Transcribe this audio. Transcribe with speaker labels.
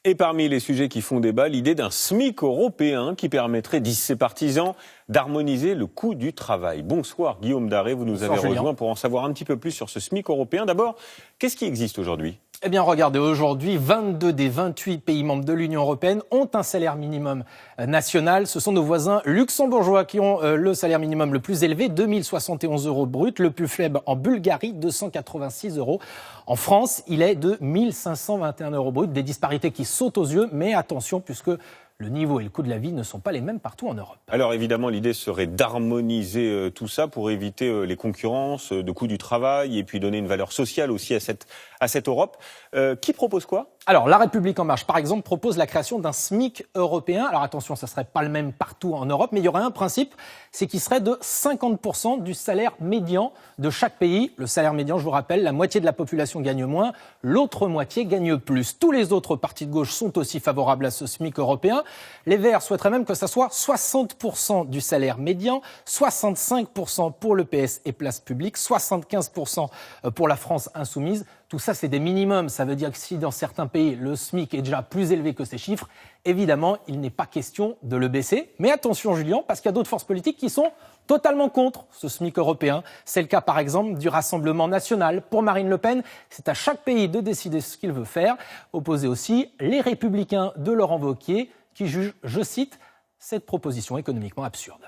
Speaker 1: Et parmi les sujets qui font débat, l'idée d'un SMIC européen qui permettrait, disent ses partisans, d'harmoniser le coût du travail. Bonsoir Guillaume Daré, vous nous avez rejoint pour en savoir un petit peu plus sur ce SMIC européen. D'abord, qu'est-ce qui existe aujourd'hui ?
Speaker 2: Eh bien, regardez, aujourd'hui, 22 des 28 pays membres de l'Union européenne ont un salaire minimum national. Ce sont nos voisins luxembourgeois qui ont le salaire minimum le plus élevé, 2071 € brut. Le plus faible en Bulgarie, 286 €. En France, il est de 1521 € brut. Des disparités qui sautent aux yeux, mais attention, puisque le niveau et le coût de la vie ne sont pas les mêmes partout en Europe.
Speaker 1: Alors évidemment, l'idée serait d'harmoniser tout ça pour éviter les concurrences de coût du travail et puis donner une valeur sociale aussi à cette Europe. Qui propose quoi ?
Speaker 2: Alors, La République En Marche, par exemple, propose la création d'un SMIC européen. Alors attention, ça ne serait pas le même partout en Europe, mais il y aurait un principe, c'est qu'il serait de 50% du salaire médian de chaque pays. Le salaire médian, je vous rappelle, la moitié de la population gagne moins, l'autre moitié gagne plus. Tous les autres partis de gauche sont aussi favorables à ce SMIC européen. Les Verts souhaiteraient même que ça soit 60% du salaire médian, 65% pour le PS et Place Publique, 75% pour la France Insoumise. Tout ça, c'est des minimums. Ça veut dire que si dans certains pays, le SMIC est déjà plus élevé que ces chiffres, évidemment, il n'est pas question de le baisser. Mais attention, Julien, parce qu'il y a d'autres forces politiques qui sont totalement contre ce SMIC européen. C'est le cas, par exemple, du Rassemblement national. Pour Marine Le Pen, c'est à chaque pays de décider ce qu'il veut faire. Opposés aussi, les Républicains de Laurent Wauquiez, qui jugent, je cite, cette proposition économiquement absurde.